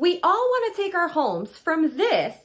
We all want to take our homes from this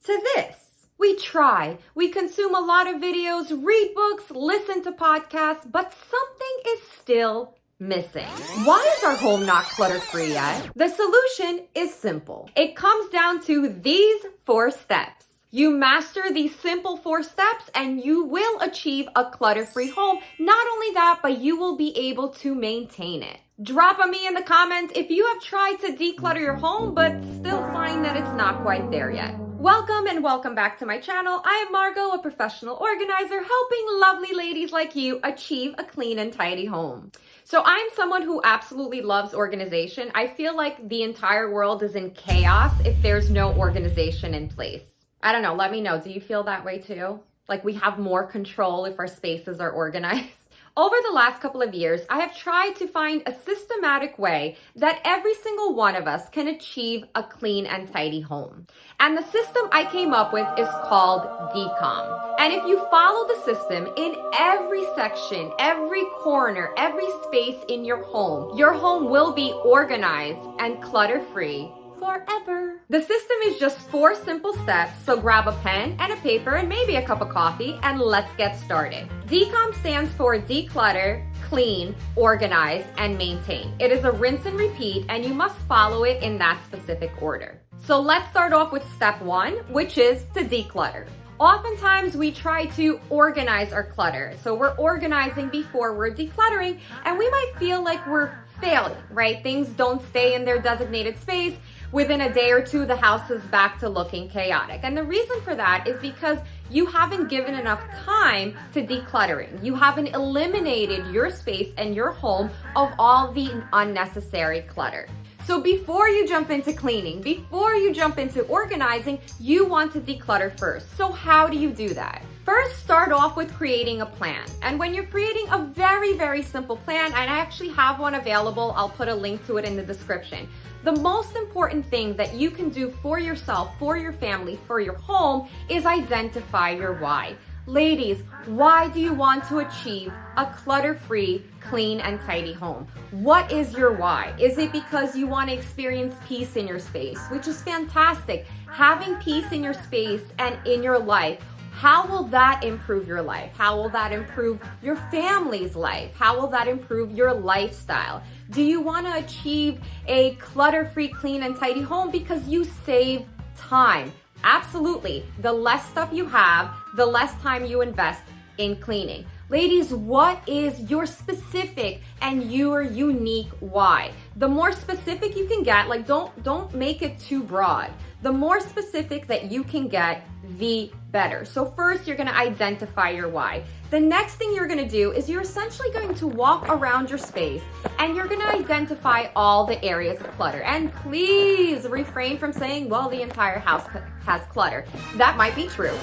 to this. We try, we consume a lot of videos, read books, listen to podcasts, but something is still missing. Why is our home not clutter-free yet? The solution is simple. It comes down to these 4 steps. You master these simple 4 steps and you will achieve a clutter-free home. Not only that, but you will be able to maintain it. Drop a me in the comments if you have tried to declutter your home but still find that it's not quite there yet. Welcome and welcome back to my channel. I am Margo, a professional organizer helping lovely ladies like you achieve a clean and tidy home. So I'm someone who absolutely loves organization. I feel like the entire world is in chaos if there's no organization in place. I don't know, let me know. Do you feel that way too? Like we have more control if our spaces are organized? Over the last couple of years, I have tried to find a systematic way that every single one of us can achieve a clean and tidy home. And the system I came up with is called DCOM. And if you follow the system in every section, every corner, every space in your home will be organized and clutter-free forever. The system is just 4 simple steps, so grab a pen and a paper and maybe a cup of coffee and let's get started. DCOM stands for declutter, clean, organize, and maintain. It is a rinse and repeat and you must follow it in that specific order. So let's start off with step 1, which is to declutter. Oftentimes we try to organize our clutter. So we're organizing before we're decluttering and we might feel like we're failing, right? Things don't stay in their designated space. Within a day or two, the house is back to looking chaotic. And the reason for that is because you haven't given enough time to decluttering. You haven't eliminated your space and your home of all the unnecessary clutter. So before you jump into cleaning, before you jump into organizing, you want to declutter first. So how do you do that? First, start off with creating a plan. And when you're creating a very, very simple plan, and I actually have one available, I'll put a link to it in the description. The most important thing that you can do for yourself, for your family, for your home is identify your why. Ladies, why do you want to achieve a clutter-free, clean and tidy home? What is your why? Is it because you want to experience peace in your space, which is fantastic? Having peace in your space and in your life, how will that improve your life? How will that improve your family's life? How will that improve your lifestyle? Do you want to achieve a clutter-free, clean and tidy home because you save time? Absolutely. The less stuff you have, the less time you invest in cleaning. Ladies, what is your specific and your unique why? The more specific you can get, like don't make it too broad. The more specific that you can get, the better. So first, you're going to identify your why. The next thing you're going to do is you're essentially going to walk around your space and you're going to identify all the areas of clutter. And please refrain from saying, well, the entire house has clutter. That might be true.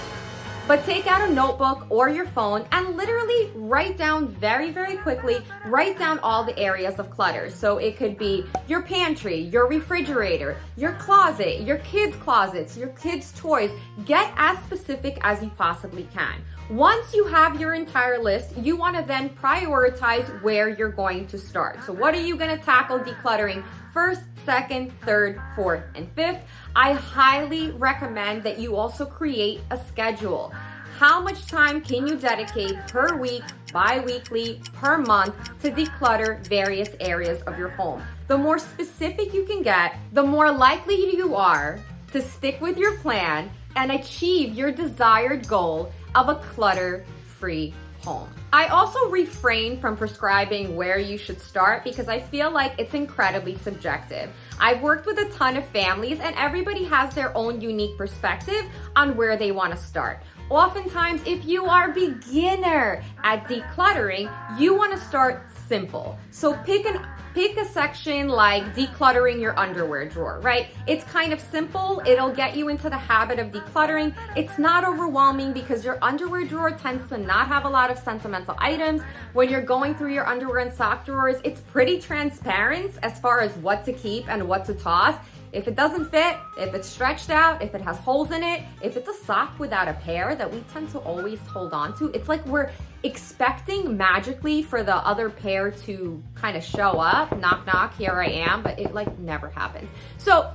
But take out a notebook or your phone and literally write down very, very quickly, write down all the areas of clutter. So it could be your pantry, your refrigerator, your closet, your kids' closets, your kids' toys. Get as specific as you possibly can. Once you have your entire list, you want to then prioritize where you're going to start. So what are you going to tackle decluttering first, second, third, fourth, and fifth? I highly recommend that you also create a schedule. How much time can you dedicate per week, bi-weekly, per month to declutter various areas of your home? The more specific you can get, the more likely you are to stick with your plan and achieve your desired goal of a clutter-free home. I also refrain from prescribing where you should start because I feel like it's incredibly subjective. I've worked with a ton of families and everybody has their own unique perspective on where they want to start. Oftentimes, if you are a beginner at decluttering, you want to start simple. So pick a section like decluttering your underwear drawer, right? It's kind of simple. It'll get you into the habit of decluttering. It's not overwhelming because your underwear drawer tends to not have a lot of sentimental items. When you're going through your underwear and sock drawers, it's pretty transparent as far as what to keep and what to toss. If it doesn't fit, if it's stretched out, if it has holes in it, if it's a sock without a pair that we tend to always hold on to, it's like we're expecting magically for the other pair to kind of show up, knock, knock, here I am, but it like never happens. So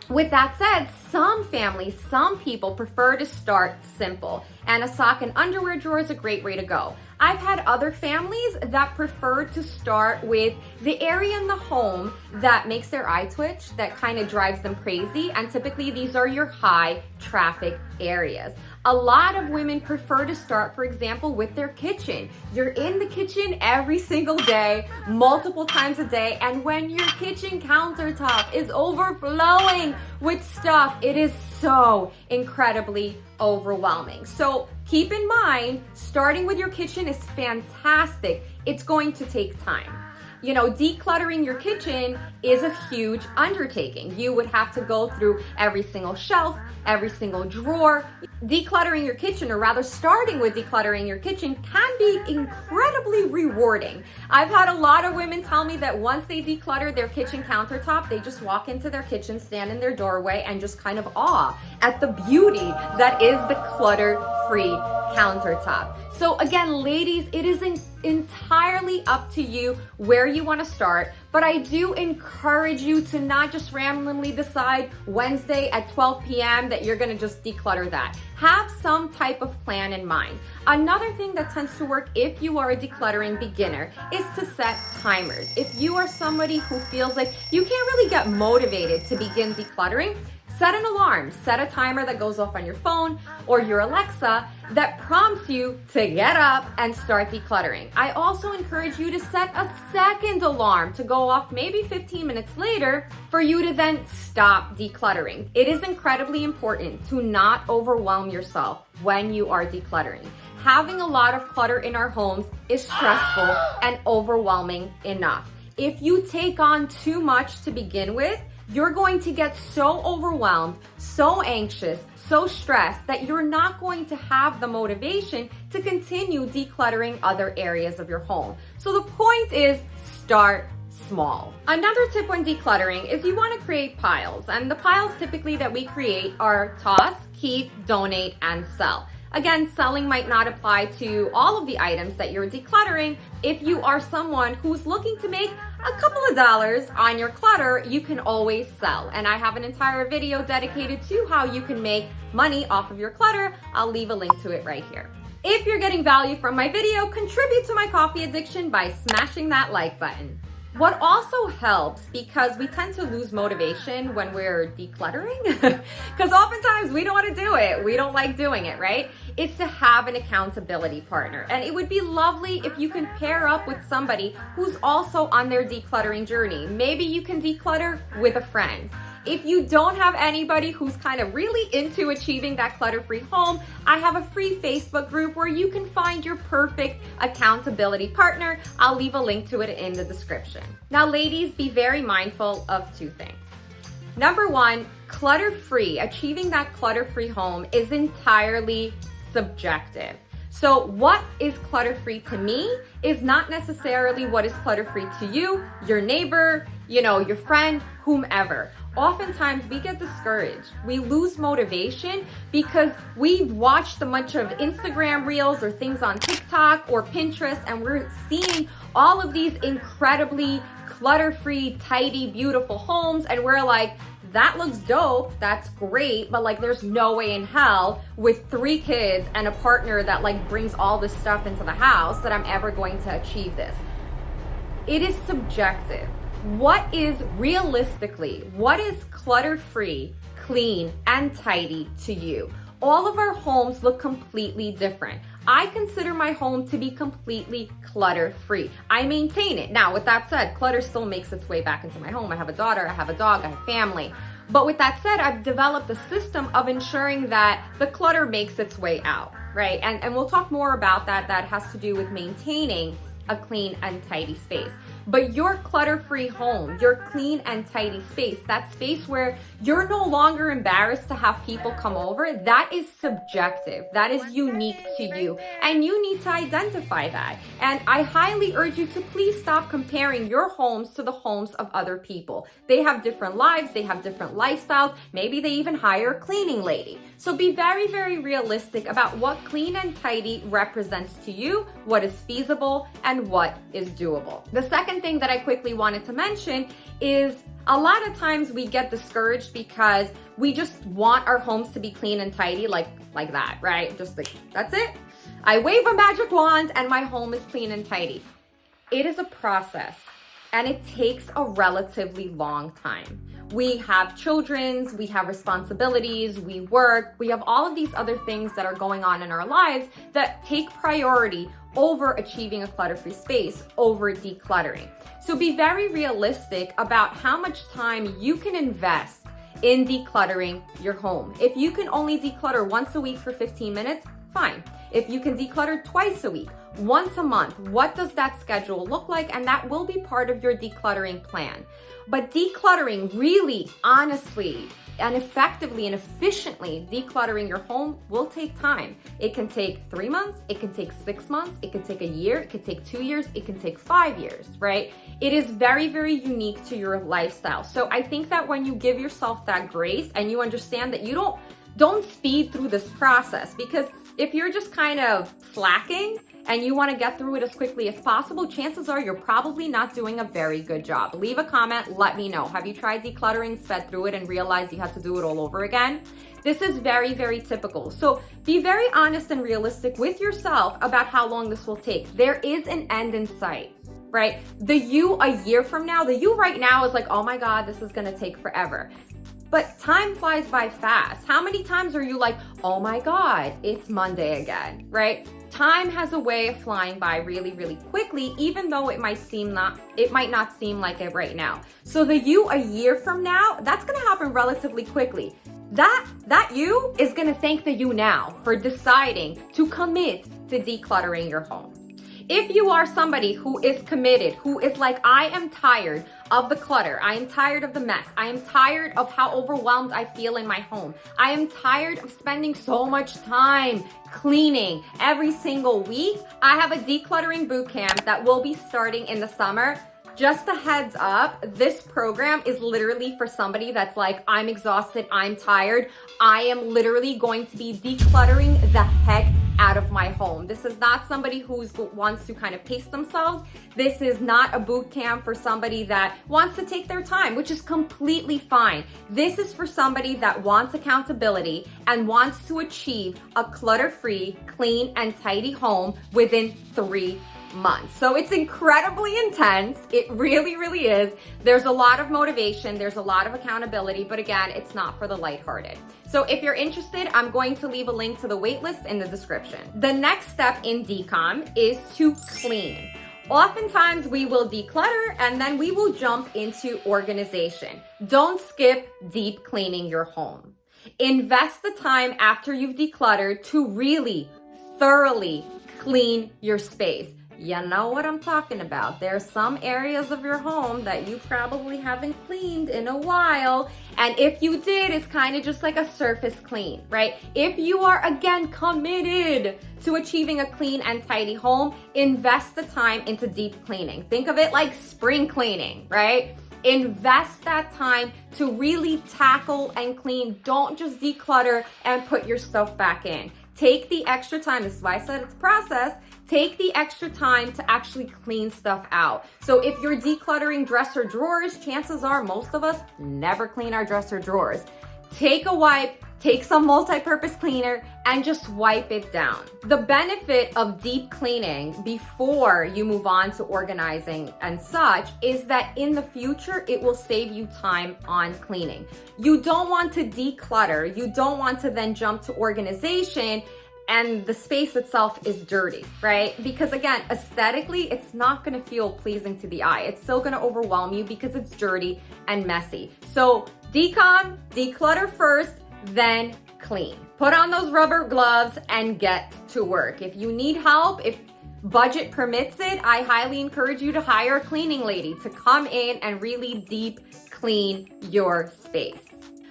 With that said, some families, some people prefer to start simple, and a sock and underwear drawer is a great way to go. I've had other families that prefer to start with the area in the home that makes their eye twitch, that kind of drives them crazy, and typically these are your high traffic areas. A lot of women prefer to start, for example, with their kitchen. You're in the kitchen every single day, multiple times a day, and when your kitchen countertop is overflowing with stuff, it is so incredibly overwhelming. So keep in mind, starting with your kitchen is fantastic. It's going to take time. You know, decluttering your kitchen is a huge undertaking. You would have to go through every single shelf, every single drawer. Decluttering your kitchen, or rather starting with decluttering your kitchen, can be incredibly rewarding. I've had a lot of women tell me that once they declutter their kitchen countertop, they just walk into their kitchen, stand in their doorway, and just kind of awe at the beauty that is the clutter-free countertop. So again, ladies, it is entirely up to you where you want to start, but I do encourage you to not just randomly decide Wednesday at 12 p.m. that you're going to just declutter that. Have some type of plan in mind. Another thing that tends to work if you are a decluttering beginner is to set timers. If you are somebody who feels like you can't really get motivated to begin decluttering, set an alarm, set a timer that goes off on your phone or your Alexa that prompts you to get up and start decluttering. I also encourage you to set a second alarm to go off maybe 15 minutes later for you to then stop decluttering. It is incredibly important to not overwhelm yourself when you are decluttering. Having a lot of clutter in our homes is stressful and overwhelming enough. If you take on too much to begin with, you're going to get so overwhelmed, so anxious, so stressed that you're not going to have the motivation to continue decluttering other areas of your home. So the point is, start small. Another tip when decluttering is you want to create piles, and the piles typically that we create are toss, keep, donate, and sell. Again, selling might not apply to all of the items that you're decluttering. If you are someone who's looking to make a couple of dollars on your clutter, you can always sell. And I have an entire video dedicated to how you can make money off of your clutter. I'll leave a link to it right here. If you're getting value from my video, contribute to my coffee addiction by smashing that like button. What also helps, because we tend to lose motivation when we're decluttering, because oftentimes we don't want to do it. We don't like doing it, right? It's to have an accountability partner. And it would be lovely if you can pair up with somebody who's also on their decluttering journey. Maybe you can declutter with a friend. If you don't have anybody who's kind of really into achieving that clutter-free home, I have a free Facebook group where you can find your perfect accountability partner. I'll leave a link to it in the description. Now, ladies, be very mindful of two things. Number one, clutter-free. Achieving that clutter-free home is entirely subjective. So what is clutter-free to me is not necessarily what is clutter-free to you, your neighbor, your friend, whomever. Oftentimes we get discouraged. We lose motivation because we've watched a bunch of Instagram reels or things on TikTok or Pinterest, and we're seeing all of these incredibly clutter-free, tidy, beautiful homes, and we're like, that looks dope, that's great, but there's no way in hell with 3 kids and a partner that brings all this stuff into the house that I'm ever going to achieve this. It is subjective. What is clutter-free, clean, and tidy to you? All of our homes look completely different. I consider my home to be completely clutter-free. I maintain it. Now, with that said, clutter still makes its way back into my home. I have a daughter, I have a dog, I have family. But with that said, I've developed a system of ensuring that the clutter makes its way out, right? And we'll talk more about that. That has to do with maintaining a clean and tidy space. But your clutter-free home, your clean and tidy space, that space where you're no longer embarrassed to have people come over, that is subjective. That is unique to you. And you need to identify that. And I highly urge you to please stop comparing your homes to the homes of other people. They have different lives, they have different lifestyles, maybe they even hire a cleaning lady. So be very, very realistic about what clean and tidy represents to you, what is feasible, and what is doable. The second second thing that I quickly wanted to mention is a lot of times we get discouraged because we just want our homes to be clean and tidy like that, right? Just like, that's it. I wave a magic wand and my home is clean and tidy. It is a process and it takes a relatively long time. We have children, we have responsibilities, we work, we have all of these other things that are going on in our lives that take priority over achieving a clutter-free space, over decluttering. So be very realistic about how much time you can invest in decluttering your home. If you can only declutter once a week for 15 minutes, fine. If you can declutter twice a week, once a month, what does that schedule look like? And that will be part of your decluttering plan. But decluttering really, honestly, and effectively and efficiently decluttering your home will take time. It can take 3 months, it can take 6 months, it can take a year, it can take 2 years, it can take 5 years, right? It is very, very unique to your lifestyle. So I think that when you give yourself that grace and you understand that you don't speed through this process, because if you're just kind of slacking and you want to get through it as quickly as possible, chances are you're probably not doing a very good job. Leave a comment, let me know. Have you tried decluttering, sped through it, and realized you had to do it all over again? This is very, very typical. So be very honest and realistic with yourself about how long this will take. There is an end in sight, right? The you a year from now, the you right now is like, oh my God, this is gonna take forever. But time flies by fast. How many times are you like, oh my God, it's Monday again, right? Time has a way of flying by really, really quickly, even though it might not seem like it right now. So the you a year from now, that's gonna happen relatively quickly. That you is gonna thank the you now for deciding to commit to decluttering your home. If you are somebody who is committed, who is like, I am tired of the clutter, I am tired of the mess, I am tired of how overwhelmed I feel in my home, I am tired of spending so much time cleaning every single week, I have a decluttering bootcamp that will be starting in the summer. Just a heads up, this program is literally for somebody that's like, I'm exhausted, I'm tired. I am literally going to be decluttering the heck out of my home. This is not somebody who wants to kind of pace themselves. This is not a boot camp for somebody that wants to take their time, which is completely fine. This is for somebody that wants accountability and wants to achieve a clutter-free, clean, and tidy home within 3 months. So it's incredibly intense. It really, really is. There's a lot of motivation. There's a lot of accountability, but again, it's not for the lighthearted. So if you're interested, I'm going to leave a link to the waitlist in the description. The next step in DCOM is to clean. Oftentimes we will declutter and then we will jump into organization. Don't skip deep cleaning your home. Invest the time after you've decluttered to really thoroughly clean your space. You know what I'm talking about. There's some areas of your home that you probably haven't cleaned in a while. And if you did, it's kind of just like a surface clean, right? If you are, again, committed to achieving a clean and tidy home, invest the time into deep cleaning. Think of it like spring cleaning, right? Invest that time to really tackle and clean. Don't just declutter and put your stuff back in. Take the extra time. This is why I said it's a process. Take the extra time to actually clean stuff out. So if you're decluttering dresser drawers, chances are most of us never clean our dresser drawers. Take a wipe, take some multi-purpose cleaner, and just wipe it down. The benefit of deep cleaning before you move on to organizing and such is that in the future, it will save you time on cleaning. You don't want to declutter. You don't want to then jump to organization and the space itself is dirty, right? Because again, aesthetically, it's not gonna feel pleasing to the eye. It's still gonna overwhelm you because it's dirty and messy. So declutter first, then clean. Put on those rubber gloves and get to work. If you need help, if budget permits it, I highly encourage you to hire a cleaning lady to come in and really deep clean your space.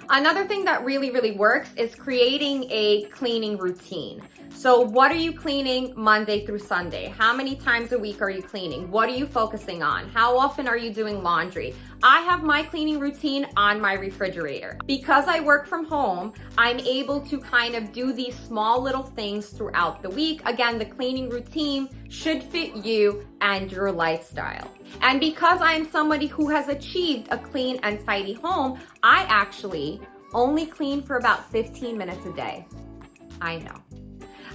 Another thing that really, really works is creating a cleaning routine. So what are you cleaning Monday through Sunday? How many times a week are you cleaning? What are you focusing on? How often are you doing laundry? I have my cleaning routine on my refrigerator. Because I work from home, I'm able to kind of do these small little things throughout the week. Again, the cleaning routine should fit you and your lifestyle. And because I am somebody who has achieved a clean and tidy home, I actually only clean for about 15 minutes a day. I know.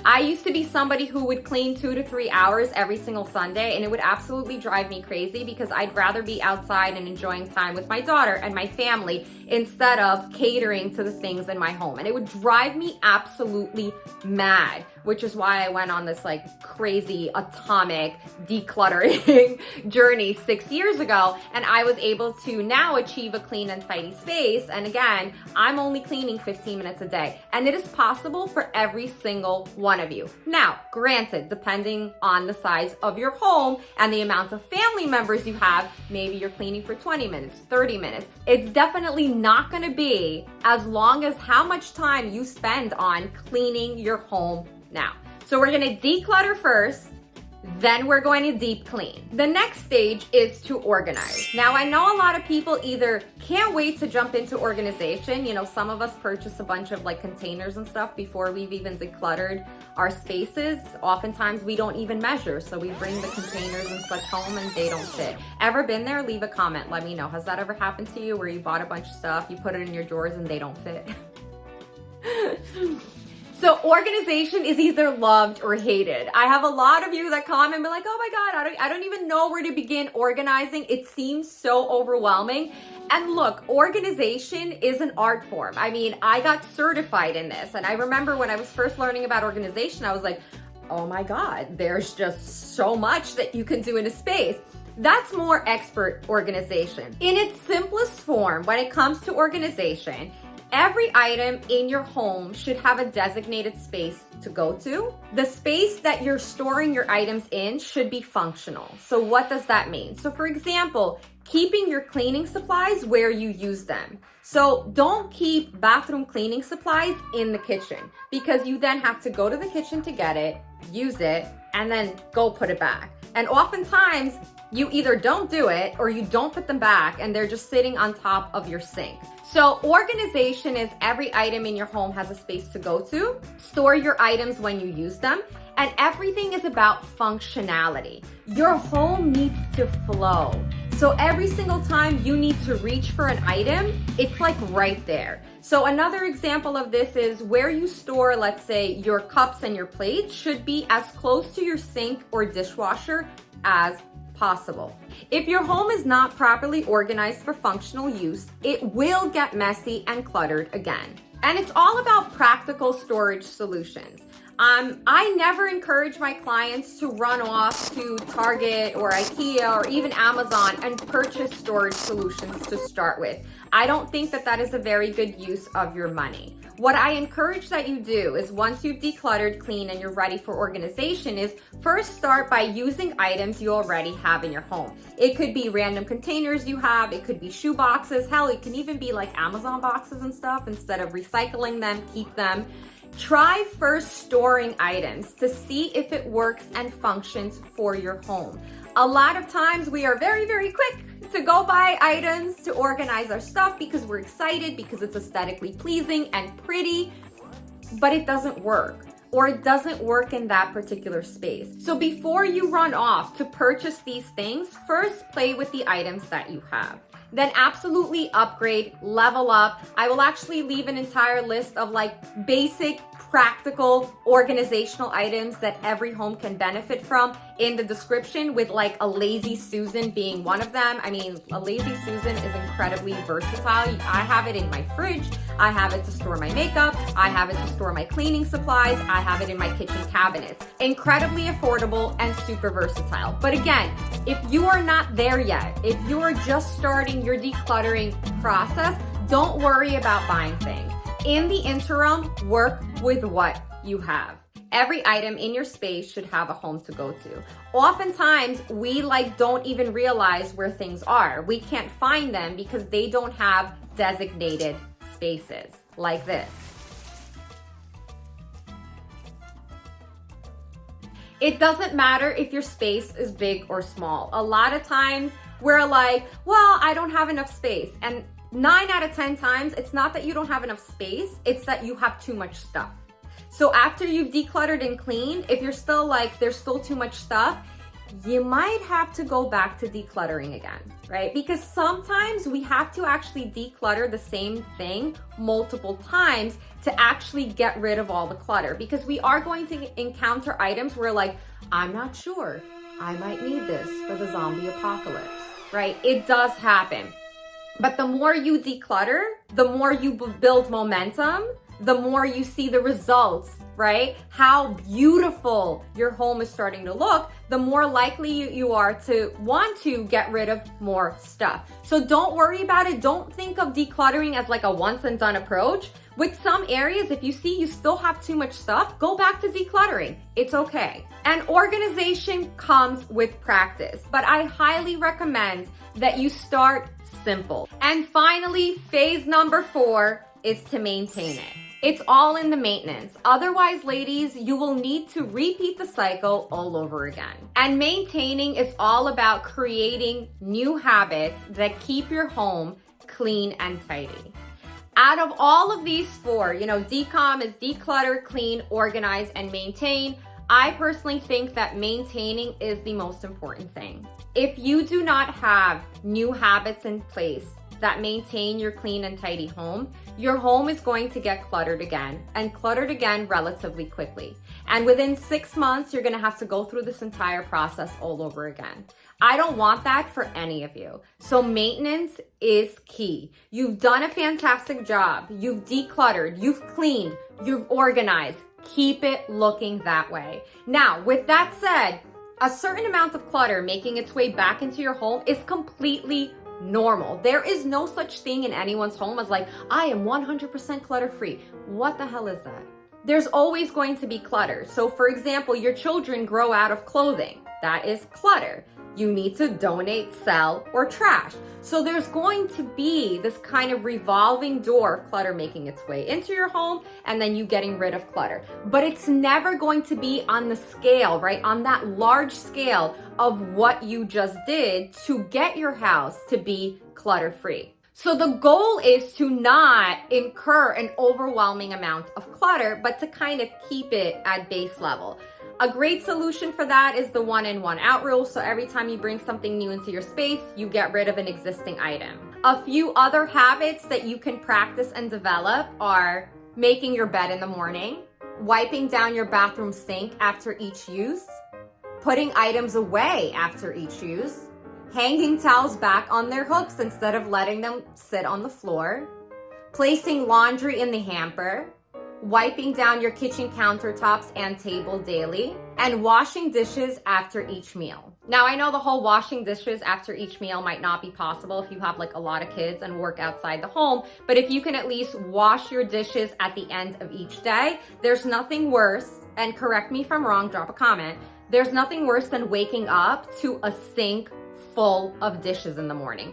I used to be somebody who would clean 2 to 3 hours every single Sunday, and it would absolutely drive me crazy because I'd rather be outside and enjoying time with my daughter and my family instead of catering to the things in my home. And it would drive me absolutely mad, which is why I went on this like crazy atomic decluttering journey 6 years ago. And I was able to now achieve a clean and tidy space. And again, I'm only cleaning 15 minutes a day. And it is possible for every single one of you. Now, granted, depending on the size of your home and the amount of family members you have, maybe you're cleaning for 20 minutes, 30 minutes. It's definitely not going to be as long as how much time you spend on cleaning your home now. So we're going to declutter first, then we're going to deep clean. The next stage is to organize. Now, I know a lot of people either can't wait to jump into organization. You know, some of us purchase a bunch of like containers and stuff before we've even decluttered our spaces. Oftentimes we don't even measure. So we bring the containers and such home and they don't fit. Ever been there? Leave a comment. Let me know. Has that ever happened to you where you bought a bunch of stuff, you put it in your drawers and they don't fit? So organization is either loved or hated. I have a lot of you that comment and be like, oh my God, I don't even know where to begin organizing. It seems so overwhelming. And look, organization is an art form. I mean, I got certified in this. And I remember when I was first learning about organization, I was like, oh my God, there's just so much that you can do in a space. That's more expert organization. In its simplest form, when it comes to organization, every item in your home should have a designated space to go to. The space that you're storing your items in should be functional. So what does that mean? So for example, keeping your cleaning supplies where you use them. So don't keep bathroom cleaning supplies in the kitchen because you then have to go to the kitchen to get it, use it, and then go put it back. And oftentimes you either don't do it or you don't put them back and they're just sitting on top of your sink. So organization is every item in your home has a space to go to, store your items when you use them, and everything is about functionality. Your home needs to flow. So every single time you need to reach for an item, it's like right there. So another example of this is where you store, let's say, your cups and your plates should be as close to your sink or dishwasher as possible. If your home is not properly organized for functional use, it will get messy and cluttered again. And it's all about practical storage solutions. I never encourage my clients to run off to Target or IKEA or even Amazon and purchase storage solutions to start with. I don't think that that is a very good use of your money. What I encourage that you do is once you've decluttered, clean, and you're ready for organization is first start by using items you already have in your home. It could be random containers you have, it could be shoe boxes, hell, it can even be like Amazon boxes and stuff. Instead of recycling them, keep them. Try first storing items to see if it works and functions for your home. A lot of times we are very, very quick to go buy items to organize our stuff because we're excited, because it's aesthetically pleasing and pretty, but it doesn't work, or it doesn't work in that particular space. So before you run off to purchase these things, first play with the items that you have. Then absolutely upgrade, level up. I will actually leave an entire list of like basic, practical, organizational items that every home can benefit from in the description, with like a Lazy Susan being one of them. I mean, a Lazy Susan is incredibly versatile. I have it in my fridge. I have it to store my makeup. I have it to store my cleaning supplies. I have it in my kitchen cabinets. Incredibly affordable and super versatile. But again, if you are not there yet, if you are just starting your decluttering process, don't worry about buying things. In the interim, work with what you have. Every item in your space should have a home to go to. Oftentimes, we don't even realize where things are. We can't find them because they don't have designated spaces like this. It doesn't matter if your space is big or small. A lot of times We're like, well, I don't have enough space. And 9 out of 10 times, it's not that you don't have enough space, it's that you have too much stuff. So after you've decluttered and cleaned, if you're still like, there's still too much stuff, you might have to go back to decluttering again, right? Because sometimes we have to actually declutter the same thing multiple times to actually get rid of all the clutter, because we are going to encounter items where like, I'm not sure, I might need this for the zombie apocalypse, right? It does happen. But the more you declutter, the more you build momentum, the more you see the results, right? How beautiful your home is starting to look, the more likely you are to want to get rid of more stuff. So don't worry about it. Don't think of decluttering as like a once and done approach. With some areas, if you see you still have too much stuff, go back to decluttering. It's okay. And organization comes with practice, but I highly recommend that you start simple. And finally, phase number 4 is to maintain it. It's all in the maintenance. Otherwise, ladies, you will need to repeat the cycle all over again. And maintaining is all about creating new habits that keep your home clean and tidy. Out of all of these 4, DCOM is declutter, clean, organize, and maintain. I personally think that maintaining is the most important thing. If you do not have new habits in place that maintain your clean and tidy home, your home is going to get cluttered again, and cluttered again relatively quickly. And within 6 months, you're gonna have to go through this entire process all over again. I don't want that for any of you. So maintenance is key. You've done a fantastic job. You've decluttered, you've cleaned, you've organized. Keep it looking that way. Now, with that said, a certain amount of clutter making its way back into your home is completely normal. There is no such thing in anyone's home as like, I am 100% clutter free. What the hell is that? There's always going to be clutter. So for example, your children grow out of clothing. That is clutter. You need to donate, sell, or trash. So there's going to be this kind of revolving door of clutter making its way into your home and then you getting rid of clutter. But it's never going to be on the scale, right? On that large scale of what you just did to get your house to be clutter-free. So the goal is to not incur an overwhelming amount of clutter, but to kind of keep it at base level. A great solution for that is the 1 in, 1 out rule. So every time you bring something new into your space, you get rid of an existing item. A few other habits that you can practice and develop are making your bed in the morning, wiping down your bathroom sink after each use, putting items away after each use, hanging towels back on their hooks instead of letting them sit on the floor, placing laundry in the hamper, wiping down your kitchen countertops and table daily, and washing dishes after each meal. Now, I know the whole washing dishes after each meal might not be possible if you have like a lot of kids and work outside the home, but if you can at least wash your dishes at the end of each day, there's nothing worse, and correct me if I'm wrong, drop a comment, there's nothing worse than waking up to a sink full of dishes in the morning.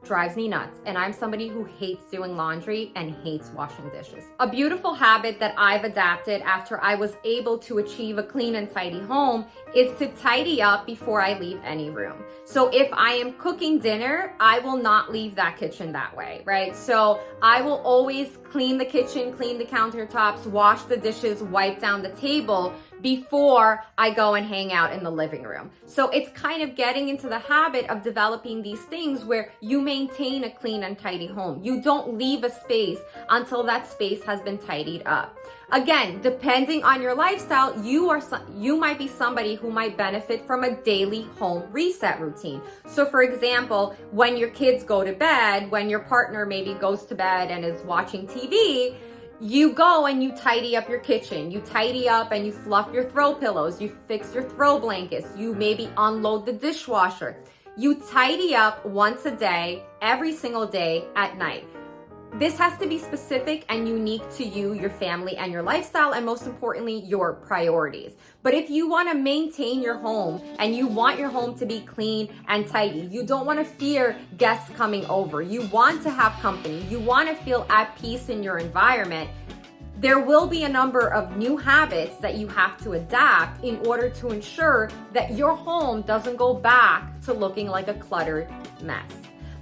Drives me nuts. And I'm somebody who hates doing laundry and hates washing dishes. A beautiful habit that I've adapted after I was able to achieve a clean and tidy home is to tidy up before I leave any room. So if I am cooking dinner, I will not leave that kitchen that way, right? So I will always clean the kitchen, clean the countertops, wash the dishes, wipe down the table before I go and hang out in the living room. So it's kind of getting into the habit of developing these things where you maintain a clean and tidy home. You don't leave a space until that space has been tidied up. Again, depending on your lifestyle, you might be somebody who might benefit from a daily home reset routine. So for example, when your kids go to bed, when your partner maybe goes to bed and is watching TV, you go and you tidy up your kitchen. You tidy up and you fluff your throw pillows. You fix your throw blankets. You maybe unload the dishwasher. You tidy up once a day, every single day at night. This has to be specific and unique to you, your family, and your lifestyle, and most importantly, your priorities. But if you want to maintain your home and you want your home to be clean and tidy, you don't want to fear guests coming over, you want to have company, you want to feel at peace in your environment, There will be a number of new habits that you have to adapt in order to ensure that your home doesn't go back to looking like a cluttered mess.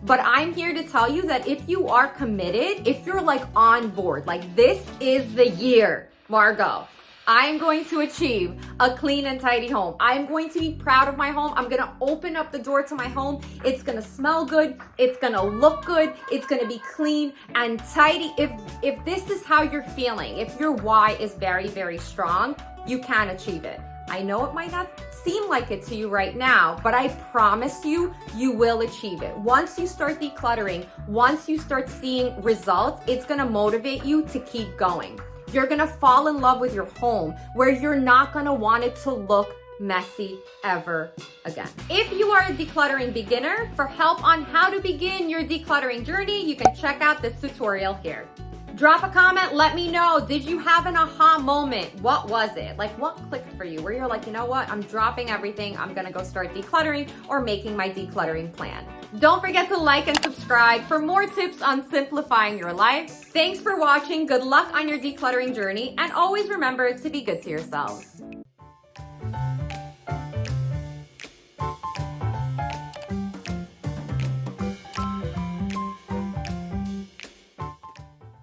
But I'm here to tell you that if you are committed, if you're like on board, like this is the year, Margo, I'm going to achieve a clean and tidy home. I'm going to be proud of my home. I'm going to open up the door to my home. It's going to smell good. It's going to look good. It's going to be clean and tidy. If this is how you're feeling, if your why is very, very strong, you can achieve it. I know it might not seem like it to you right now, but I promise you, you will achieve it. Once you start decluttering, once you start seeing results, it's going to motivate you to keep going. You're gonna fall in love with your home where you're not gonna want it to look messy ever again. If you are a decluttering beginner, for help on how to begin your decluttering journey, you can check out this tutorial here. Drop a comment, let me know, did you have an aha moment? What was it? Like what clicked for you? Where you're like, you know what? I'm dropping everything. I'm gonna go start decluttering or making my decluttering plan. Don't forget to like and subscribe for more tips on simplifying your life. Thanks for watching. Good luck on your decluttering journey. And always remember to be good to yourselves.